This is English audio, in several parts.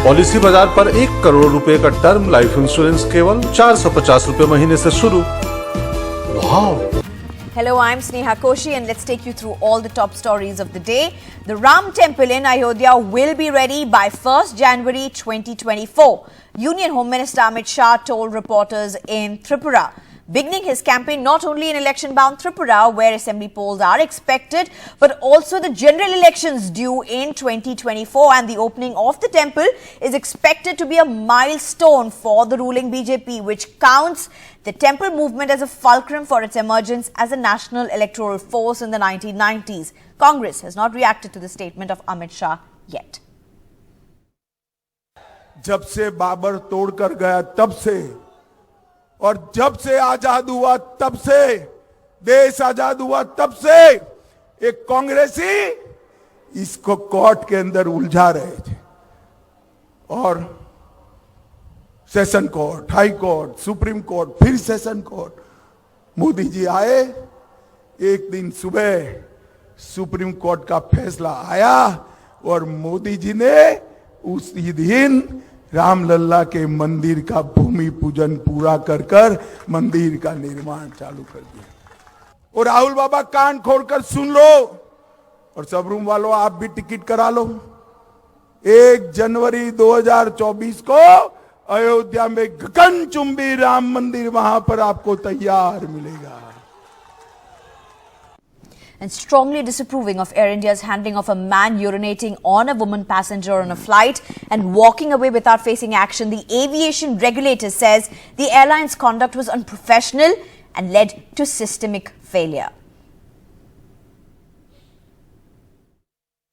Policy बाजार पर 1 करोड़ रुपए का टर्म लाइफ इंश्योरेंस केवल 450 रुपए महीने से शुरू। वाव! Hello, I'm Sneha Koshi and let's take you through all the top stories of the day. The Ram Temple in Ayodhya will be ready by 1st January 2024. Union Home Minister Amit Shah told reporters in Tripura, beginning his campaign not only in election-bound Tripura, where assembly polls are expected, but also the general elections due in 2024, and the opening of the temple is expected to be a milestone for the ruling BJP, which counts the temple movement as a fulcrum for its emergence as a national electoral force in the 1990s. Congress has not reacted to the statement of Amit Shah yet. जब से बाबर तोड़कर गया तब से और जब से आजाद हुआ तब से, देश आजाद हुआ तब से एक कांग्रेसी इसको कोर्ट के अंदर उलझा रहे थे और session court, high court, supreme court, फिर सेशन कोर्ट। मोदी जी आए, एक दिन सुबह सुप्रीम कोर्ट का फैसला आया और मोदी जी ने उसी दिन रामलला के मंदिर का भूमि पूजन पूरा कर मंदिर का निर्माण चालू कर दिया। और राहुल बाबा कान खोलकर सुन लो और सब रूम वालों आप भी टिकट करा लो। 1 जनवरी 2024 को अयोध्या में गगनचुंबी राम मंदिर वहां पर आपको तैयार मिलेगा। And strongly disapproving of Air India's handling of a man urinating on a woman passenger on a flight and walking away without facing action, the aviation regulator says the airline's conduct was unprofessional and led to systemic failure.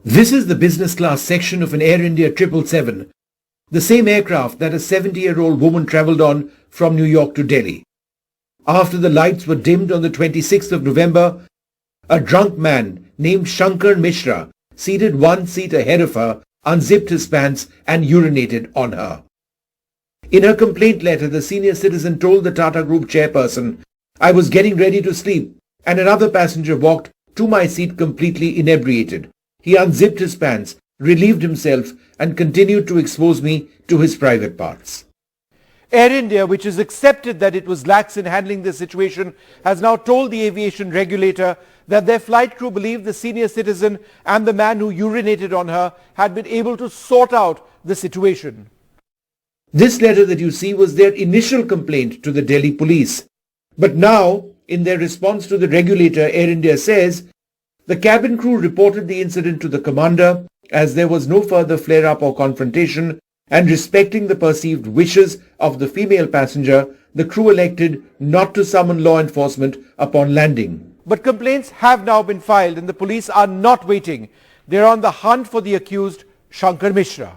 This is the business class section of an Air India 777, the same aircraft that a 70-year-old woman travelled on from New York to Delhi. After the lights were dimmed on the 26th of November, a drunk man named Shankar Mishra, seated one seat ahead of her, unzipped his pants and urinated on her. In her complaint letter, the senior citizen told the Tata Group chairperson, "I was getting ready to sleep and another passenger walked to my seat completely inebriated. He unzipped his pants, relieved himself and continued to expose me to his private parts." Air India, which has accepted that it was lax in handling this situation, has now told the aviation regulator that their flight crew believed the senior citizen and the man who urinated on her had been able to sort out the situation. This letter that you see was their initial complaint to the Delhi police. But now, in their response to the regulator, Air India says, the cabin crew reported the incident to the commander as there was no further flare-up or confrontation, and respecting the perceived wishes of the female passenger, the crew elected not to summon law enforcement upon landing. But complaints have now been filed and the police are not waiting. They're on the hunt for the accused, Shankar Mishra.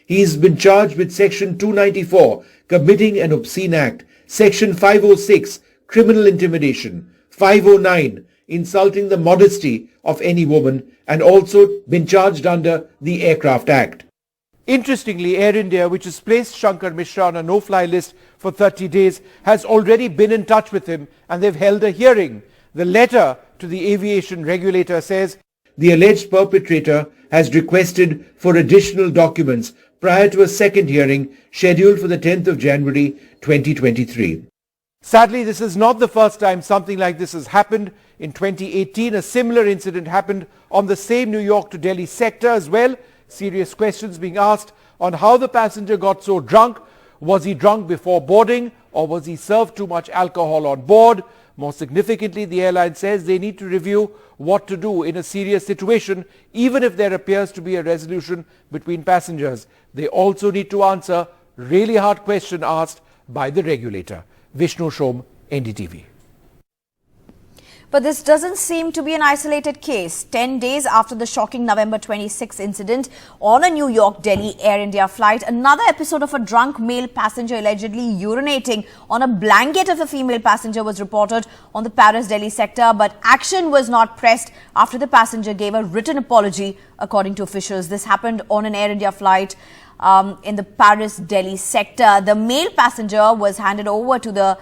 He's been charged with Section 294, committing an obscene act, Section 506, criminal intimidation, 509, insulting the modesty of any woman, and also been charged under the Aircraft Act. Interestingly, Air India, which has placed Shankar Mishra on a no-fly list for 30 days, has already been in touch with him and they've held a hearing. The letter to the aviation regulator says the alleged perpetrator has requested for additional documents prior to a second hearing scheduled for the 10th of January 2023. Sadly, this is not the first time something like this has happened. In 2018, a similar incident happened on the same New York to Delhi sector as well. Serious questions being asked on how the passenger got so drunk. Was he drunk before boarding or was he served too much alcohol on board? More significantly, the airline says they need to review what to do in a serious situation, even if there appears to be a resolution between passengers. They also need to answer really hard question asked by the regulator. Vishnu Shom, NDTV. But this doesn't seem to be an isolated case. 10 days after the shocking November 26 incident on a New York-Delhi Air India flight, another episode of a drunk male passenger allegedly urinating on a blanket of a female passenger was reported on the Paris-Delhi sector, but action was not pressed after the passenger gave a written apology, according to officials. This happened on an Air India flight in the Paris-Delhi sector. The male passenger was handed over to the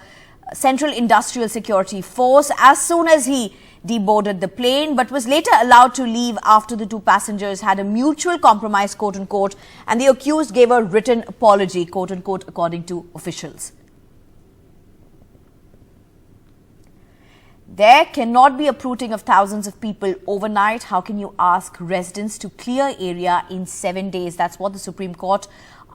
Central Industrial Security Force as soon as he deboarded the plane but was later allowed to leave after the two passengers had a mutual compromise, quote-unquote, and the accused gave a written apology, quote-unquote, according to officials. There cannot be uprooting of thousands of people overnight. How can you ask residents to clear area in 7 days? That's what the Supreme Court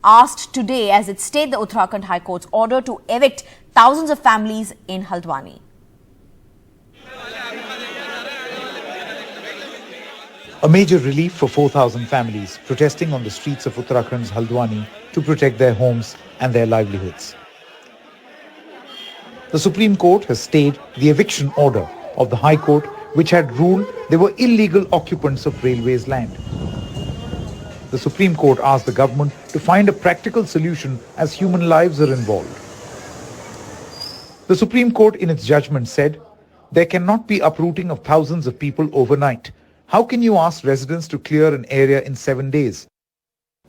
asked today as it stayed the Uttarakhand High Court's order to evict thousands of families in Haldwani. A major relief for 4,000 families protesting on the streets of Uttarakhand's Haldwani to protect their homes and their livelihoods. The Supreme Court has stayed the eviction order of the High Court, which had ruled they were illegal occupants of railways land. The Supreme Court asked the government to find a practical solution as human lives are involved. The Supreme Court in its judgment said, there cannot be uprooting of thousands of people overnight. How can you ask residents to clear an area in 7 days?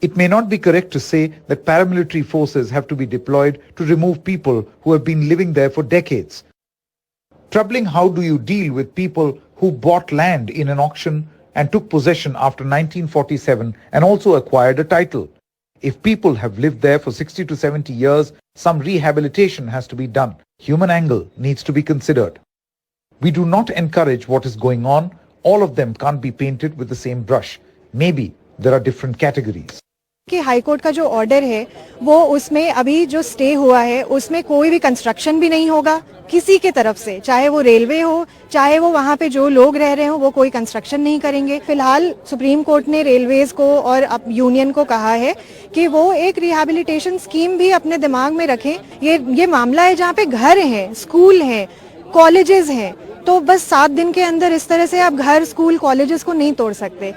It may not be correct to say that paramilitary forces have to be deployed to remove people who have been living there for decades. Troubling, how do you deal with people who bought land in an auction and took possession after 1947 and also acquired a title? If people have lived there for 60 to 70 years, some rehabilitation has to be done. Human angle needs to be considered. We do not encourage what is going on. All of them can't be painted with the same brush. Maybe there are different categories. कि high court का जो order है वो उसमें अभी जो stay हुआ है उसमें कोई भी कंस्ट्रक्शन भी नहीं होगा किसी के तरफ से, चाहे वो रेलवे हो चाहे वो वहाँ पे जो लोग रह रहे हो, वो कोई कंस्ट्रक्शन नहीं करेंगे। फिलहाल सुप्रीम कोर्ट ने रेलवेज को और अब यूनियन को कहा है कि वो एक रिहैबिलिटेशन स्कीम भी अपने दिमाग में रखें। ये मामला है जहाँ पे घर हैं, स्कूल हैं, कॉलेजेस हैं, तो बस 7 दिन के अंदर इस तरह से आप घर, स्कूल, कॉलेजेस को नहीं तोड़ सकते।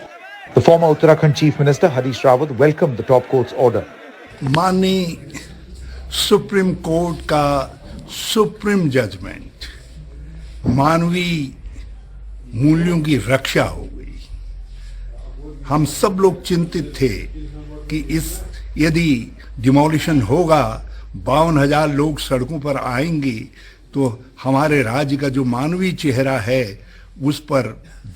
The former Uttarakhand Chief Minister Harish Rawat welcomed the top court's order. माननीय सुप्रीम कोर्ट का सुप्रीम जजमेंट मानवीय मूल्यों की रक्षा हो गई। हम सब लोग चिंतित थे कि यदि डिमोलिशन होगा, 52,000 लोग सड़कों पर आएंगे तो हमारे राज्य का जो मानवीय चेहरा है उस पर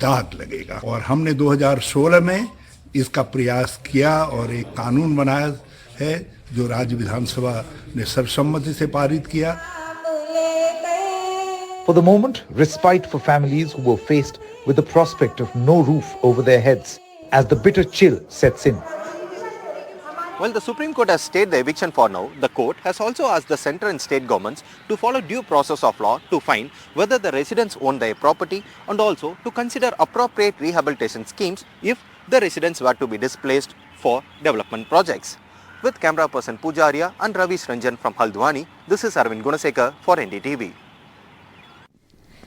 दाग लगेगा। और हमने 2016 में इसका प्रयास किया और एक कानून बनाया है जो राज्य विधानसभा ने सर्वसम्मति से पारित किया। For the moment, respite for families who were faced with the prospect of no roof over their heads as the bitter chill sets in. Well, the Supreme Court has stayed the eviction for now. The court has also asked the central and state governments to follow due process of law to find whether the residents own their property and also to consider appropriate rehabilitation schemes if the residents were to be displaced for development projects. With camera person Pujaria and Ravish Ranjan from Haldwani, this is Arvind Gunasekar for NDTV.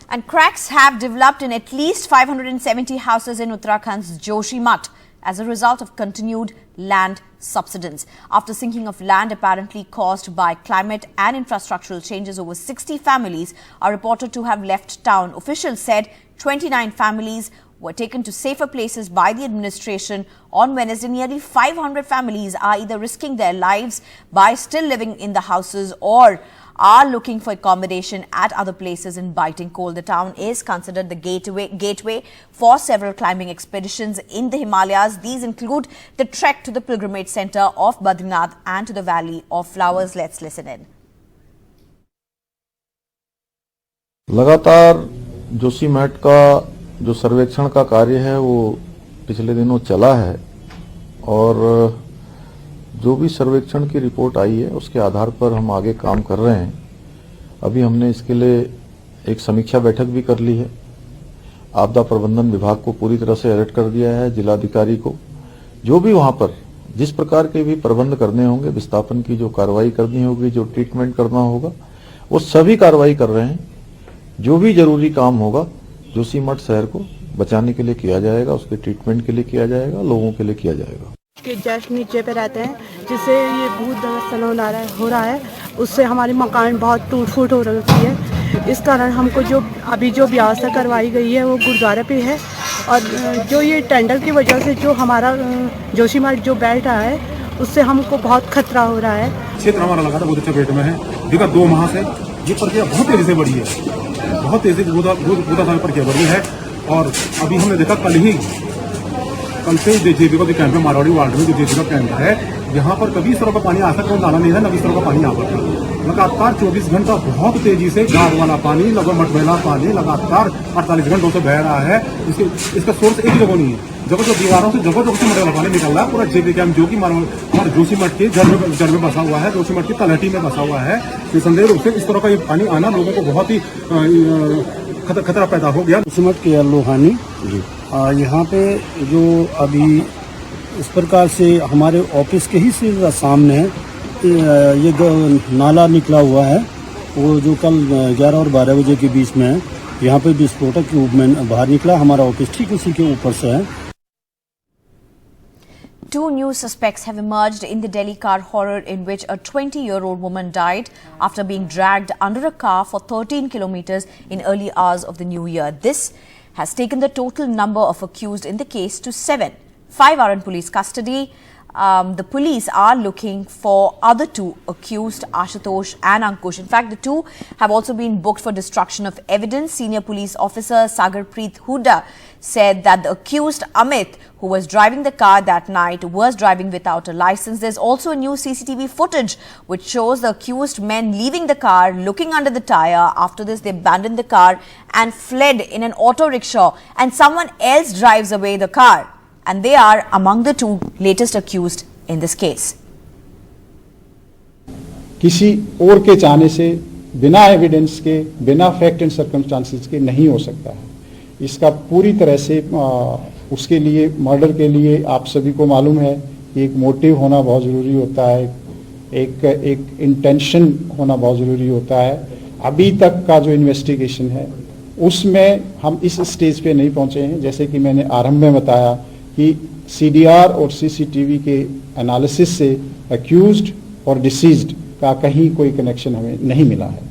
And cracks have developed in at least 570 houses in Uttarakhand's Joshi Mutt as a result of continued land subsidence. After sinking of land apparently caused by climate and infrastructural changes, over 60 families are reported to have left town. Officials said 29 families were taken to safer places by the administration. On Wednesday, nearly 500 families are either risking their lives by still living in the houses or are looking for accommodation at other places in biting cold. The town is considered the gateway for several climbing expeditions in the Himalayas. These include the trek to the pilgrimage center of Badrinath and to the Valley of Flowers. Let's listen in. लगातार जोशी मठ का जो सर्वेक्षण का कार्य है वो पिछले दिनों चला है और जो भी सर्वेक्षण की रिपोर्ट आई है उसके आधार पर हम आगे काम कर रहे हैं। अभी हमने इसके लिए एक समीक्षा बैठक भी कर ली है। आपदा प्रबंधन विभाग को पूरी तरह से अलर्ट कर दिया है, जिलाधिकारी को जो भी वहां पर जिस प्रकार के भी प्रबंध करने होंगे, विस्थापन की जो कार्रवाई करनी होगी, जो ट्रीटमेंट करना होगा, वो सभी कार्रवाई कर रहे हैं। जो भी जरूरी काम होगा जोशी मठ शहर को बचाने के लिए किया जाएगा, उसके ट्रीटमेंट के लिए किया जाएगा, लोगों के लिए किया जाएगा। के जस्ट नीचे पे रहते हैं जिससे ये भूत हो रहा है, उससे हमारी मकान बहुत टूट फूट हो रही है। इस कारण हमको जो अभी जो व्यवस्था करवाई गई है वो गुरुद्वारे पे है और जो ये टेंडर की वजह से जो हमारा जोशी मठ जो बैठ रहा है उससे हमको बहुत खतरा हो रहा है। क्षेत्र हमारा लगा था बहुत अच्छे पेट में है। विगत 2 माह से ये प्रक्रिया बहुत तेजी से बढ़ी है, बहुत तेजी से बूढ़ा प्रक्रिया बढ़ी है। और अभी हमने देखा कल से जेबी का जो कैंप है मारवाड़ी वार्ड में, जो जेबी का कैंप है, यहाँ पर कभी इस तरह का पानी आ सकता जाना नहीं है, न इस तरह का पानी यहाँ पर था। लगातार 24 घंटा बहुत तेजी से गाढ़ वाला पानी, लगभग मटमैला पानी लगातार 48 घंटों से बह रहा है। इसका सोर्स एक जगह नहीं है, जगह जो दीवारों से जगह से मटमैला पानी निकल रहा है। पूरा जेबी कैंप जो कि हमारे जोशी मठ के जड़ में बसा हुआ है, जोशी मठ की तलहटी में बसा हुआ है। निसंदेह रूप से इस तरह का ये पानी आना लोगों को बहुत ही खतरा पैदा हो गया। जोशी मठ के लोहानी यहाँ पे जो अभी इस प्रकार से हमारे ऑफिस के ही सीधा सामने ये नाला निकला हुआ है, वो जो कल 11 और 12 बजे के बीच में है। यहाँ पे विस्फोटक ट्यूब बाहर निकला, हमारा ऑफिस ठीक उसी के ऊपर से है। Two new suspects have emerged in the Delhi car horror in which a 20-year-old woman died after being dragged under a car for 13 kilometers in early hours of the new year. This has taken the total number of accused in the case to 7. 5 are in police custody. The police are looking for other 2 accused, Ashutosh and Ankush. In fact, the 2 have also been booked for destruction of evidence. Senior police officer Sagarpreet Huda said that the accused Amit, who was driving the car that night, was driving without a license. There's also a new CCTV footage which shows the accused men leaving the car, looking under the tire. After this, they abandoned the car and fled in an auto rickshaw, and someone else drives away the car. And they are among the 2 latest accused in this case. किसी और के चाहने से बिना evidence के, बिना fact and circumstances के नहीं हो सकता है। इसका पूरी तरह से उसके लिए, मर्डर के लिए आप सभी को मालूम है कि एक मोटिव होना बहुत ज़रूरी होता है, एक इंटेंशन होना बहुत ज़रूरी होता है। अभी तक का जो इन्वेस्टिगेशन है उसमें हम इस स्टेज पे नहीं पहुंचे हैं। जैसे कि मैंने आरंभ में बताया कि सीडीआर और सीसीटीवी के एनालिसिस से अक्यूज्ड और डिसीज्ड का कहीं कोई कनेक्शन हमें नहीं मिला है।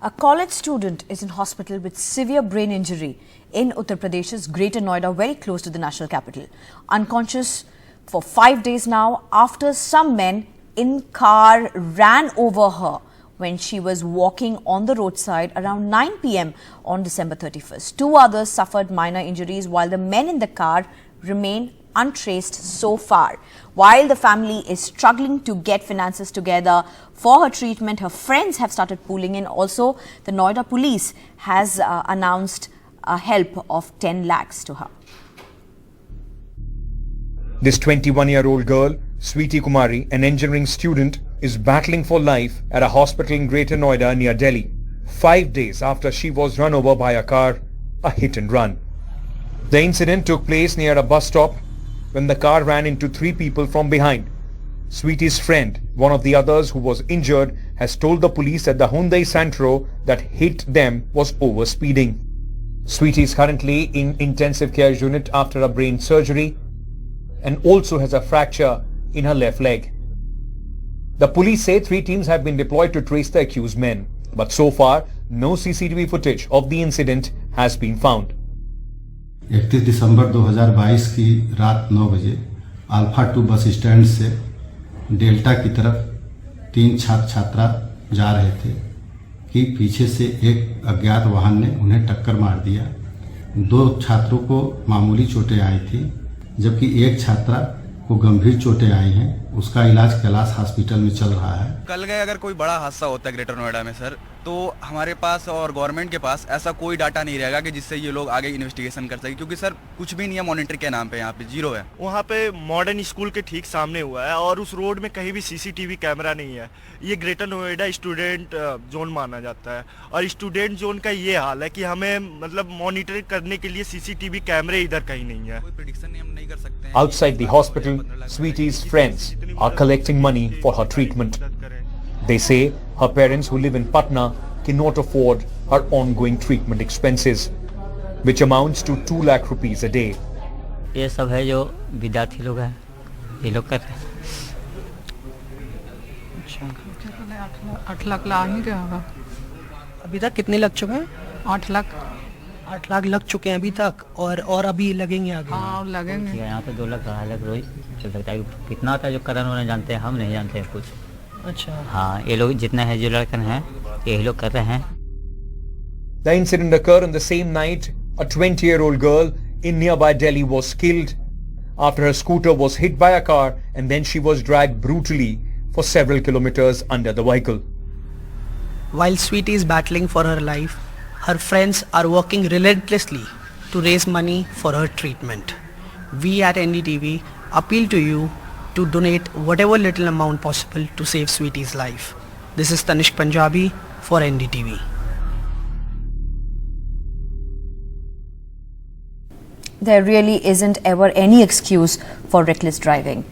A college student is in hospital with severe brain injury in Uttar Pradesh's Greater Noida, very close to the national capital. Unconscious for 5 days now after some men in car ran over her when she was walking on the roadside around 9 p.m. on December 31st. 2 others suffered minor injuries while the men in the car remain untraced so far. While the family is struggling to get finances together for her treatment, her friends have started pooling in. Also, the Noida police has announced a help of 10 lakhs to her. This 21-year-old girl, Sweetie Kumari, an engineering student, is battling for life at a hospital in Greater Noida near Delhi, 5 days after she was run over by a car, a hit and run. The incident took place near a bus stop when the car ran into 3 people from behind. Sweetie's friend, one of the others who was injured, has told the police that the Hyundai Santro that hit them was over-speeding. Sweetie is currently in intensive care unit after a brain surgery and also has a fracture in her left leg. The police say 3 teams have been deployed to trace the accused men, but so far no CCTV footage of the incident has been found. 31 दिसंबर 2022 की रात 9 बजे alpha 2 bus stand से delta की तरफ 3 छात्र छात्रा जा रहे थे कि पीछे से एक अज्ञात वाहन ने उन्हें टक्कर मार दिया। 2 छात्रों को मामूली चोटें आई थी, जबकि एक छात्रा को गंभीर चोटें आई हैं। उसका इलाज कैलाश हॉस्पिटल में चल रहा है। कल गए अगर कोई बड़ा हादसा होता है ग्रेटर नोएडा में सर, तो हमारे पास और गवर्नमेंट के पास ऐसा कोई डाटा नहीं रहेगा कि जिससे ये लोग आगे इन्वेस्टिगेशन कर सके, क्योंकि सर कुछ भी नहीं है मॉनिटर के नाम पे, यहाँ पे जीरो है। वहाँ पे मॉडर्न स्कूल के ठीक सामने हुआ है और उस रोड में कहीं भी सीसीटीवी कैमरा नहीं है। ये ग्रेटर नोएडा स्टूडेंट जोन माना जाता है और स्टूडेंट जोन का ये हाल है कि हमें मतलब मॉनिटर करने के लिए सीसीटीवी कैमरे इधर कहीं नहीं है। कोई प्रेडिक्शन हम नहीं कर सकते। Outside the hospital, Sweetie's friends are collecting money for her treatment. They say her parents who live in Patna cannot afford her ongoing treatment expenses, which amounts to 2 lakh rupees a day. ये सब है जो विद्यार्थी लोग हैं, ये लोग करते हैं। 8 लाख लाएंगे क्या होगा? अभी तक कितने लग चुके हैं? 8 लाख। 8 लाख लग चुके हैं अभी तक और अभी लगेंगे आगे। हाँ लगेंगे। यहाँ पे 2 लाख 2.5 लाख रोज चल सकता है। कितना आता है जो करण होने जानते हैं, हम नहीं जानते हैं कुछ। अच्छा हाँ ये लोग जितना है जो लड़कन हैं यही लोग कर रहे हैं. The incident occurred on the same night. A 20-year-old girl in nearby Delhi was killed after her scooter was hit by a car and then she was dragged brutally for several kilometers under the vehicle. While Sweetie is battling for her life, her friends are working relentlessly to raise money for her treatment. We at NDTV appeal to you to donate whatever little amount possible to save Sweetie's life. This is Tanishq Punjabi for NDTV. There really isn't ever any excuse for reckless driving.